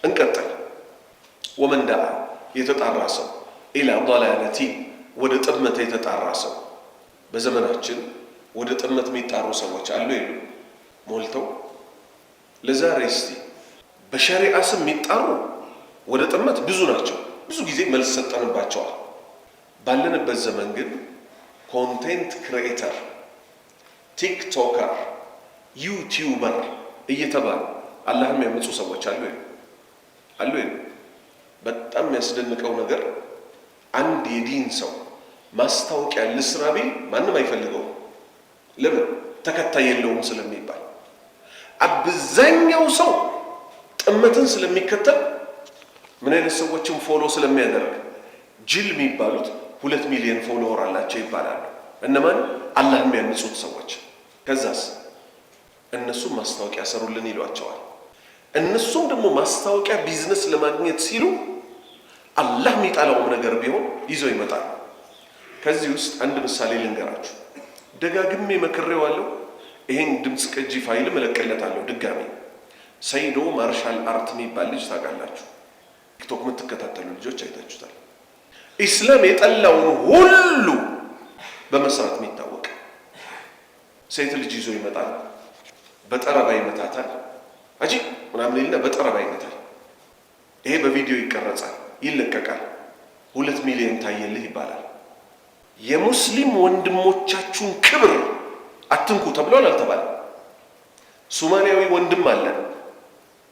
እንቀጥል። ወመን ደዓ የተጣራ ሰው ኢላ ضላለቲ ወደ ጥመት የተጣራ ሰው። በዘመናችን ወደ ጥመት የሚጣሩ ሰዎች አሉ የሉ? ሞልተው። ለዛሬ እስቲ በሸሪዓ ስም የሚጣሩ ወደ ጥመት ብዙ ናቸው። ብዙ ጊዜ መልስ ሰጠንባቸዋል። ባለንበት ዘመን ግን ኮንቴንት ክሪኤተር፣ ቲክቶከር፣ ዩቲዩበር እየተባሉ አላህን የሚያመፁ ሰዎች አሉ አሉ። በጣም የሚያስደንቀው ነገር አንድ የዲን ሰው ማስታወቂያ ልስራ ቢል ማንም አይፈልገውም። ለምን? ተከታይ የለውም ስለሚባል። አብዛኛው ሰው ጥመትን ስለሚከተል ምን አይነት ሰዎችን ፎሎ ስለሚያደርግ ጅል የሚባሉት 2 ሚሊዮን ፎሎወር አላቸው ይባላሉ። እነማን? አላህ የሚያምፁት ሰዎች። ከዛስ እነሱም ማስታወቂያ ሰሩልን ይሏቸዋል። እነሱም ደግሞ ማስታወቂያ ቢዝነስ ለማግኘት ሲሉ አላህ የሚጣላውም ነገር ቢሆን ይዘው ይመጣሉ። ከዚህ ውስጥ አንድ ምሳሌ ልንገራችሁ። ደጋግሜ መክሬዋለሁ። ይሄን ድምፅ ቅጂ ፋይል እለቅለታለሁ ድጋሚ። ሰይዶ ማርሻል አርት የሚባል ልጅ ታውቃላችሁ? ቲክቶክ የምትከታተሉ ልጆች አይታችሁታል። ኢስላም የጠላውን ሁሉ በመስራት የሚታወቅ ሴት ልጅ ይዞ ይመጣል። በጠረባ ይመታታል። አጂ ምናምን ይልና በጠረባ ይመታል። ይሄ በቪዲዮ ይቀረጻል፣ ይለቀቃል። 2 ሚሊዮን ታየልህ ይባላል። የሙስሊም ወንድሞቻችሁን ክብር አትንኩ ተብሏል አልተባለም? ሶማሊያዊ ወንድም አለ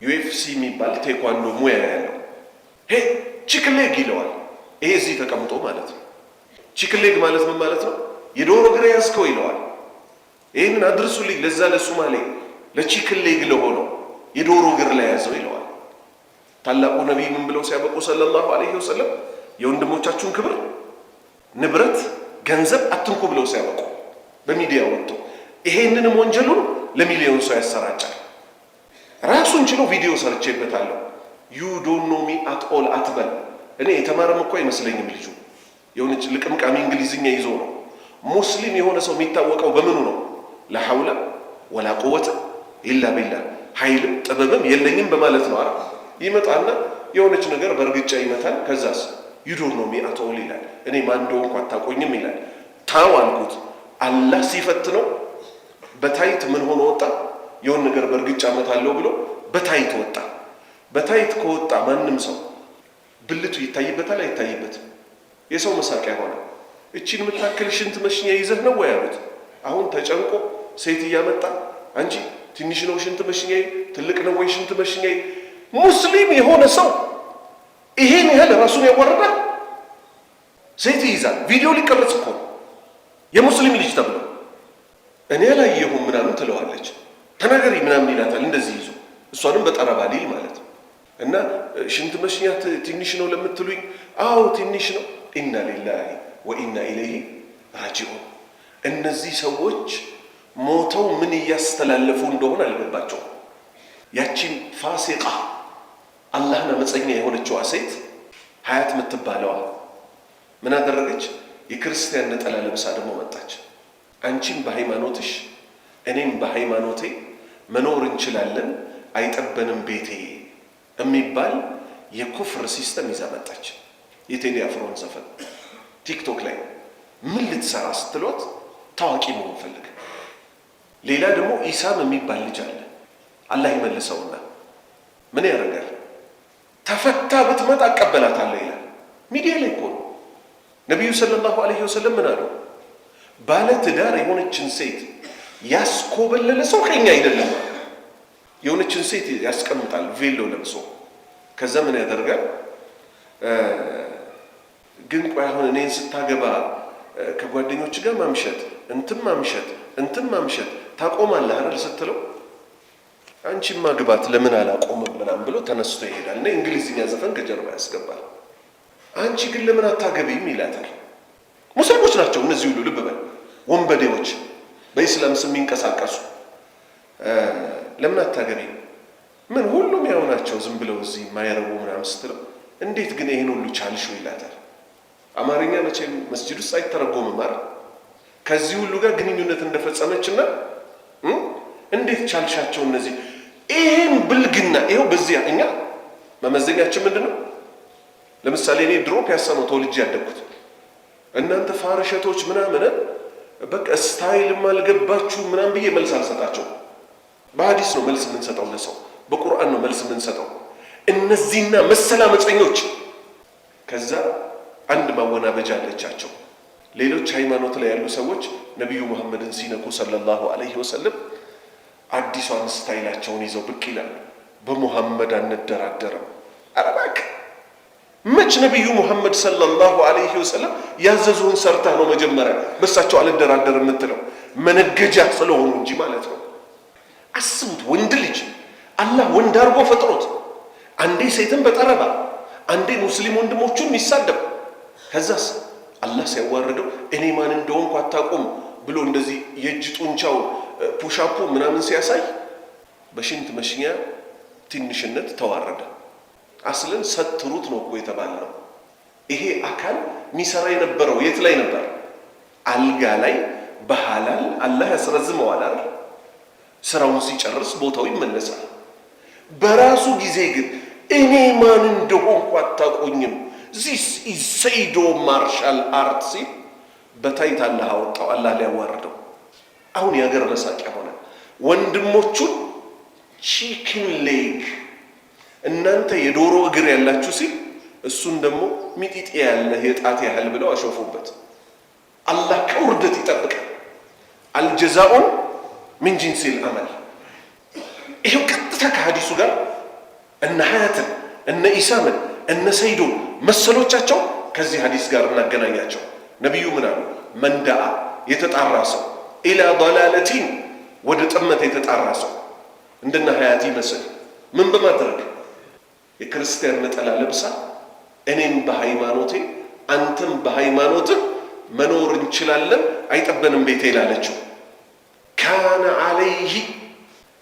ዩኤፍሲ የሚባል ቴኳንዶ ሙያ ያለው። ሄ ቺክሌግ ይለዋል። ይሄ እዚህ ተቀምጦ ማለት ነው። ቺክሌግ ማለት ምን ማለት ነው? የዶሮ እግር ያዝከው ይለዋል። ይህንን አድርሱልኝ ለዛ ለሶማሌ ለቺክሌግ ለሆነው የዶሮ እግር ላይ ያዘው ይለዋል። ታላቁ ነቢይ ምን ብለው ሲያበቁ ሰለላሁ ዐለይሂ ወሰለም የወንድሞቻችሁን ክብር፣ ንብረት፣ ገንዘብ አትንኩ ብለው ሲያበቁ በሚዲያ ወጥቶ ይሄንንም ወንጀሉን ለሚሊዮን ሰው ያሰራጫል። ራሱን ችሎ ቪዲዮ ሰርቼበታለሁ። ዩ ዶንት ኖ ሚ አት ኦል አትበል። እኔ የተማረም እኮ አይመስለኝም ልጁ። የሆነች ልቅምቃሚ እንግሊዝኛ ይዞ ነው። ሙስሊም የሆነ ሰው የሚታወቀው በምኑ ነው? ላ ሐውለ ወላ ቁወተ ኢላ ቢላህ፣ ኃይልም ጥበብም የለኝም በማለት ነው። ይመጣና የሆነች ነገር በእርግጫ ይመታል። ከዛስ ዩ ዶንት ኖ ሚ አት ኦል ይላል። እኔ ማን እንደሆንኩ አታውቁኝም ይላል። ታው አልኩት። አላህ ሲፈትነው በታይት ምን ሆኖ ወጣ? የሆነ ነገር በእርግጫ መታለው ብሎ በታይት ወጣ። በታይት ከወጣ ማንም ሰው ብልቱ ይታይበታል አይታይበትም? የሰው መሳቂያ ሆነ። እቺን የምታክል ሽንት መሽኛ ይዘህ ነው ወይ አሉት። አሁን ተጨንቆ ሴት እያመጣ አንቺ ትንሽ ነው ሽንት መሽኛዬ፣ ትልቅ ነው ወይ ሽንት መሽኛዬ? ሙስሊም የሆነ ሰው ይሄን ያህል ራሱን ያወርዳል? ሴት ይይዛል። ቪዲዮ ሊቀርጽ እኮ የሙስሊም ልጅ ተብሎ እኔ አላየሁም ምናምን ትለዋለች። ተናገሪ ምናምን ይላታል እንደዚህ ይዞ፣ እሷንም በጠረባ ሊል ማለት ነው። እና ሽንት መሽኛት ትንሽ ነው ለምትሉኝ፣ አዎ ትንሽ ነው። ኢና ሊላሂ ወኢና ኢለይሂ ራጂዑን። እነዚህ ሰዎች ሞተው ምን እያስተላለፉ እንደሆነ አልገባቸውም። ያቺን ፋሲቃ አላህን አመፀኛ የሆነችዋ ሴት ሀያት የምትባለዋ ምን አደረገች? የክርስቲያን ነጠላ ለብሳ ደግሞ መጣች። አንቺም በሃይማኖትሽ እኔም በሃይማኖቴ መኖር እንችላለን፣ አይጠበንም ቤቴ የሚባል የኩፍር ሲስተም ይዛ መጣች። የቴዲ አፍሮን ዘፈን ቲክቶክ ላይ ምን ልትሰራ ስትሏት ታዋቂ መሆን ፈልግ። ሌላ ደግሞ ኢሳም የሚባል ልጅ አለ፣ አላህ ይመልሰውና ምን ያደርጋል? ተፈታ ብትመጣ አቀበላታለሁ ይላል። ሚዲያ ላይ እኮ ነው። ነቢዩ ሰለላሁ ዐለይሂ ወሰለም ምን አሉ? ባለ ትዳር የሆነችን ሴት ያስኮበለለ ሰው ከኛ አይደለም። የሆነችን ሴት ያስቀምጣል ቬሎ ለብሶ። ከዛ ምን ያደርጋል? ግን ቆይ አሁን እኔን ስታገባ ከጓደኞች ጋር ማምሸት እንትን ማምሸት ታቆማለህ አይደል ስትለው፣ አንቺም ማግባት ለምን አላቆምም ምናምን ብሎ ተነስቶ ይሄዳል። እና እንግሊዝኛ ዘፈን ከጀርባ ያስገባል። አንቺ ግን ለምን አታገቢም ይላታል። ሙስሊሞች ናቸው እነዚህ ሁሉ፣ ልብ በል ወንበዴዎች፣ በኢስላም ስም የሚንቀሳቀሱ። ለምን አታገቢም? ምን ሁሉም ያው ናቸው ዝም ብለው እዚህ ማይረቡ ምናምን ስትለው፣ እንዴት ግን ይሄን ሁሉ ቻልሽው ይላታል። አማርኛ መቼም መስጂድ ውስጥ አይተረጎምም አይደል? ከዚህ ሁሉ ጋር ግንኙነት እንደፈጸመችና እንዴት ቻልሻቸው እነዚህ? ይሄን ብልግና ይሄው በዚያ እኛ መመዘኛችን ምንድነው? ለምሳሌ እኔ ድሮ ፒያሳ ነው ተወልጄ ያደግኩት። እናንተ ፋርሸቶች ምናምን በቃ ስታይልም አልገባችሁ ምናምን ብዬ መልስ አልሰጣቸው። በሐዲስ ነው መልስ የምንሰጠው ለሰው፣ በቁርአን ነው መልስ የምንሰጠው። እነዚህና መሰል አመፀኞች ከዛ አንድ ማወናበጃ አለቻቸው። ሌሎች ሃይማኖት ላይ ያሉ ሰዎች ነቢዩ መሐመድን ሲነኩ ሰለላሁ ዐለይሂ ወሰለም አዲሷን ስታይላቸውን ይዘው ብቅ ይላሉ። በሙሐመድ አንደራደርም። ኧረ እባክህ መች ነቢዩ ሙሐመድ ሰለላሁ ዐለይሂ ወሰለም ያዘዙን ሰርተህ ነው መጀመሪያ በሳቸው አልደራደር የምትለው? መነገጃ ስለሆኑ እንጂ ማለት ነው። አስቡት፣ ወንድ ልጅ አላህ ወንድ አድርጎ ፈጥሮት አንዴ ሴትን በጠረባ አንዴ ሙስሊም ወንድሞቹን የሚሳደብ ከዛስ አላህ ሲያዋርደው እኔ ማን እንደሆንኩ አታውቁም ብሎ እንደዚህ የእጅ ጡንቻው ፑሻፑ ምናምን ሲያሳይ በሽንት መሽኛ ትንሽነት ተዋረደ። አስለን ሰትሩት ነው እኮ የተባለው። ይሄ አካል ሚሰራ የነበረው የት ላይ ነበር? አልጋ ላይ በሐላል አላህ ያስረዝመዋል አይደል? ስራውን ሲጨርስ ቦታው ይመለሳል። በራሱ ጊዜ ግን እኔ ማን እንደሆንኩ አታውቁኝም ዚስ ኢዝ ሰይዶ ማርሻል አርት ሲል በታይት አላህ አወጣው። አላህ ሊያዋርደው አሁን የሀገር መሳቂያ ሆነ። ወንድሞቹን ቺክን ሌግ እናንተ የዶሮ እግር ያላችሁ ሲል እሱን ደግሞ ሚጢጤ ያለ የጣት ያህል ብለው አሾፉበት። አላህ ከውርደት ይጠብቃል። አልጀዛኡን ምን ጂንሲል አመል። ይሄው ቀጥታ ከሐዲሱ ጋር እነ ሀያትን እነ ኢሳምን እነ ሰይዶን መሰሎቻቸው ከዚህ ሐዲስ ጋር እናገናኛቸው። ነቢዩ ምን አሉ? መንዳአ የተጣራ ሰው ኢላ ضላለቲን ወደ ጥመት የተጣራ ሰው እንደነ ሀያት ይመስል ምን በማድረግ የክርስቲያን ነጠላ ለብሳ እኔም በሃይማኖቴ አንተም በሃይማኖትህ መኖር እንችላለን አይጠበንም ቤቴ ይላለችው። ካነ አለይህ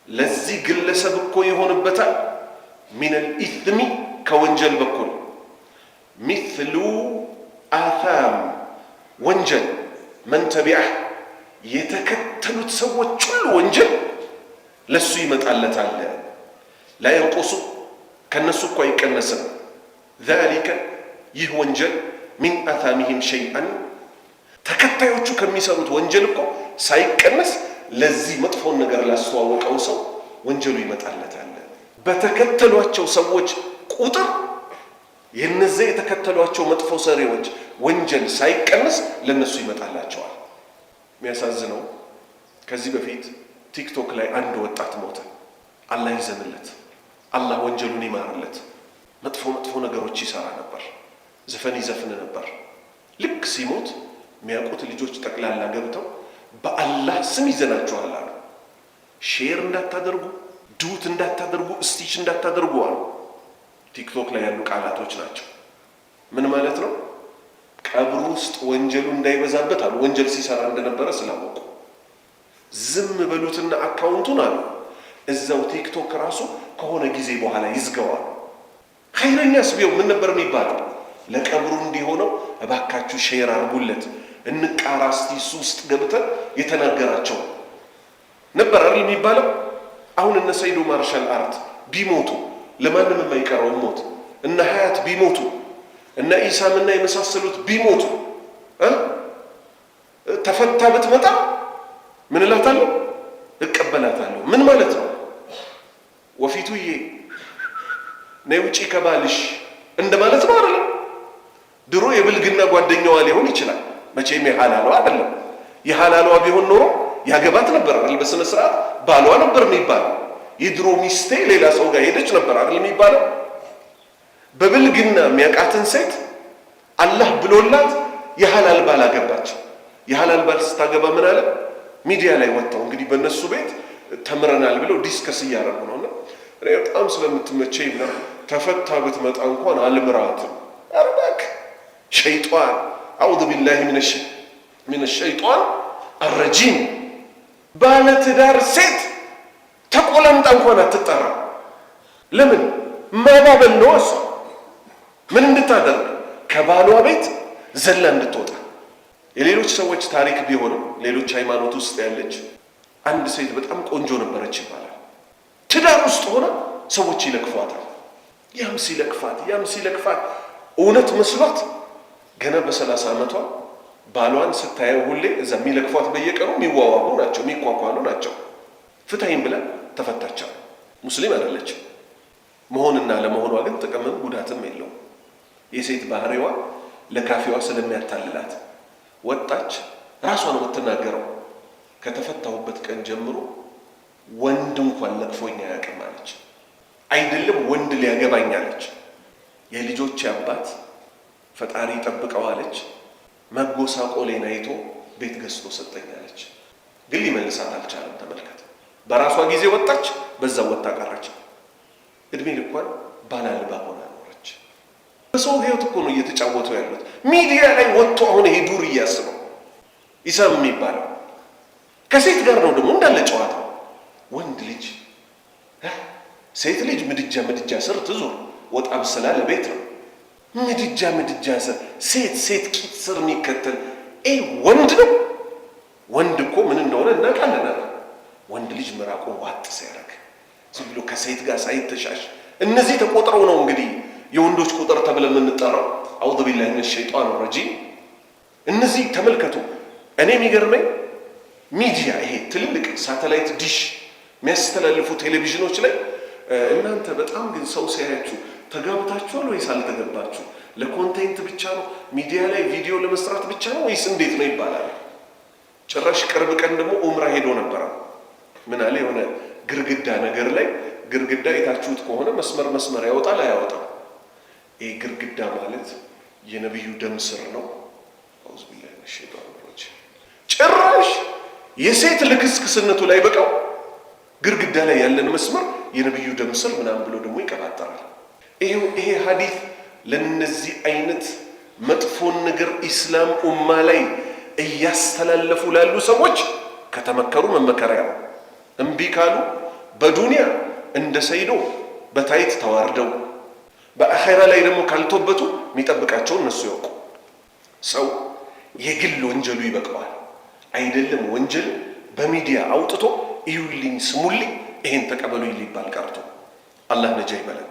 ለዚህ ግለሰብ እኮ ይሆንበታል ሚነል ኢስሚ ከወንጀል በኩል ሚስሉ አሳም ወንጀል መን ተቢዐህ የተከተሉት ሰዎች ሁሉ ወንጀል ለሱ ይመጣለታል። ላ የንቁሱ ከነሱ እኮ አይቀነስም። ዛሊከ ይህ ወንጀል ሚን አሳሚሂም ሸይአን ተከታዮቹ ከሚሰሩት ወንጀል እኮ ሳይቀነስ ለዚህ መጥፎን ነገር ላስተዋወቀው ሰው ወንጀሉ ይመጣለታል። በተከተሏቸው ሰዎች ቁጥር የነዚህ የተከተሏቸው መጥፎ ሰሪዎች ወንጀል ሳይቀነስ ለነሱ ይመጣላቸዋል። የሚያሳዝነው ከዚህ በፊት ቲክቶክ ላይ አንድ ወጣት ሞተ። አላህ ይዘንለት፣ አላህ ወንጀሉን ይማርለት። መጥፎ ነገሮች ይሰራ ነበር፣ ዘፈን ይዘፍን ነበር። ልክ ሲሞት የሚያውቁት ልጆች ጠቅላላ ገብተው በአላህ ስም ይዘናችኋል አሉ። ሼር እንዳታደርጉ፣ ዱት እንዳታደርጉ፣ እስቲች እንዳታደርጉ አሉ። ቲክቶክ ላይ ያሉ ቃላቶች ናቸው። ምን ማለት ነው? ቀብሩ ውስጥ ወንጀሉ እንዳይበዛበት አሉ። ወንጀል ሲሰራ እንደነበረ ስላወቁ ዝም በሉትና አካውንቱን አሉ እዛው ቲክቶክ ራሱ ከሆነ ጊዜ በኋላ ይዝገዋል። ኸይረኛስ ቢሆን ምን ነበር የሚባለው? ለቀብሩ እንዲሆነው እባካችሁ ሼር አርጉለት እንቃራ እስቲ እሱ ውስጥ ገብተን የተናገራቸው ነበር አይደል የሚባለው። አሁን እነ ሰይዶ ማርሻል አርት ቢሞቱ ለማንም የማይቀረው ሞት፣ እነ ሀያት ቢሞቱ እነ ኢሳምና የመሳሰሉት ቢሞቱ ተፈታ ብትመጣ ምን እላታለሁ? እቀበላታለሁ። ምን ማለት ነው? ወፊቱዬ ነይ ውጪ ከባልሽ እንደማለት ነው አይደለም? ድሮ የብልግና ጓደኛዋ ሊሆን ይችላል። መቼም የሐላሏ አይደለም። የሐላሏ ቢሆን ኖሮ ያገባት ነበር አይደል? በስነ ስርዓት ባሏ ነበር የሚባለው። የድሮ ሚስቴ ሌላ ሰው ጋር ሄደች ነበር አይደል የሚባለው። በብልግና የሚያውቃትን ሴት አላህ ብሎላት የሐላል ባል አገባች። የሐላል ባል ስታገባ ምን አለ? ሚዲያ ላይ ወጣው እንግዲህ በእነሱ ቤት ተምረናል ብለው ዲስከስ እያደረጉ ነውና እኔ በጣም ስለምትመቸኝ ነው ተፈታ ብትመጣ እንኳን አልምራትም። ኧረ እባክህ ሸይጣን አዑዙ ቢላሂ ሚነ ሸይጣን አረጂም። ባለ ትዳር ሴት ተቆላምጣ እንኳን አትጠራ። ለምን? ማባበል ነው። እሷ ምን እንድታደርግ? ከባሏ ቤት ዘላ እንድትወጣ። የሌሎች ሰዎች ታሪክ ቢሆንም ሌሎች ሃይማኖት ውስጥ ያለች አንድ ሴት በጣም ቆንጆ ነበረች ይባላል። ትዳር ውስጥ ሆና ሰዎች ይለክፏታል። ያም ሲለክፋት እውነት መስሏት ገና በ30 ዓመቷ ባሏን ስታየው ሁሌ እዛ የሚለክፏት በየቀኑ የሚዋዋሉ ናቸው፣ የሚኳኳሉ ናቸው። ፍታይም ብላ ተፈታቻው። ሙስሊም አይደለችም። መሆንና ለመሆኗ ግን ጥቅምም ጉዳትም የለውም። የሴት ባህሪዋ ለካፊዋ ስለሚያታልላት ወጣች። ራሷ ነው የምትናገረው። ከተፈታሁበት ቀን ጀምሮ ወንድ እንኳን ለክፎኛ አያውቅም አለች። አይደለም ወንድ ሊያገባኝ አለች። የልጆች አባት ፈጣሪ ጠብቀው አለች። መጎሳቆሌን አይቶ ቤት ገዝቶ ሰጠኝ አለች። ግን ሊመልሳት አልቻለም። ተመልከት። በራሷ ጊዜ ወጣች፣ በዛው ወጣ ቀረች። እድሜ ልኳን ባላልባ ሆና ኖረች። በሰው ህይወት እኮ ነው እየተጫወቱ ያሉት። ሚዲያ ላይ ወጥቶ አሁን ይሄ ዱር እያስበው ይሰም የሚባለው ከሴት ጋር ነው ደግሞ እንዳለ ጨዋታው። ወንድ ልጅ ሴት ልጅ ምድጃ ስር ትዙር፣ ወጣ ብስላ ለቤት ነው። ምድጃ ስር ሴት ቂጥ ስር የሚከተል ወንድ ነው። ወንድ እኮ ምን እንደሆነ እናውቃለን። ወንድ ልጅ ምራቁ ዋጥ ሲያደርግ ዝም ብሎ ከሴት ጋር ሳይተሻሽ፣ እነዚህ ተቆጥረው ነው እንግዲህ የወንዶች ቁጥር ተብለ የምንጠራው። አዑዙ ቢላሂ ሚነ ሸይጣን ረጂም። እነዚህ ተመልከቱ። እኔ የሚገርመኝ ሚዲያ ይሄ ትልልቅ ሳተላይት ዲሽ የሚያስተላልፉ ቴሌቪዥኖች ላይ እናንተ በጣም ግን ሰው ሲያያችሁ ተጋብታችኋል ወይስ አልተገባችሁ? ለኮንቴንት ብቻ ነው ሚዲያ ላይ ቪዲዮ ለመስራት ብቻ ነው ወይስ እንዴት ነው ይባላል። ጭራሽ ቅርብ ቀን ደግሞ ኡምራ ሄዶ ነበር። ምን አለ የሆነ ግርግዳ ነገር ላይ ግርግዳ የታችሁት ከሆነ መስመር ያወጣል አያወጣም። ይሄ ግርግዳ ማለት የነብዩ ደም ስር ነው። አውዝ ቢላሂ ሸይጣን ወረጅ። ጭራሽ የሴት ልክስክስነቱ ላይ በቃው ግርግዳ ላይ ያለን መስመር የነብዩ ደም ስር ምናምን ብሎ ደግሞ ይቀባጠራል። ይሄ ሐዲስ ለነዚህ አይነት መጥፎን ነገር ኢስላም ኡማ ላይ እያስተላለፉ ላሉ ሰዎች ከተመከሩ መመከሪያ ነው። እምቢ ካሉ በዱንያ እንደ ሰይዶ በታይት ተዋርደው በአኺራ ላይ ደግሞ ካልተወበቱ የሚጠብቃቸው እነሱ ያውቁ። ሰው የግል ወንጀሉ ይበቃዋል። አይደለም ወንጀል በሚዲያ አውጥቶ ይዩልኝ ስሙልኝ ይሄን ተቀበሉ ሊባል ቀርቶ አላህ ነጃ ይበለን።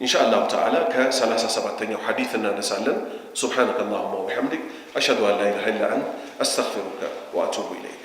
ኢንሻአላህ ተዓላ ከ37ኛው ሐዲስ እናነሳለን። ሱብሃነከ አላሁመ ወቢሐምዲክ አሽሀዱ አን ላ ኢላሃ ኢላ አንተ አስተግፊሩከ ወአቱቡ ኢለይክ።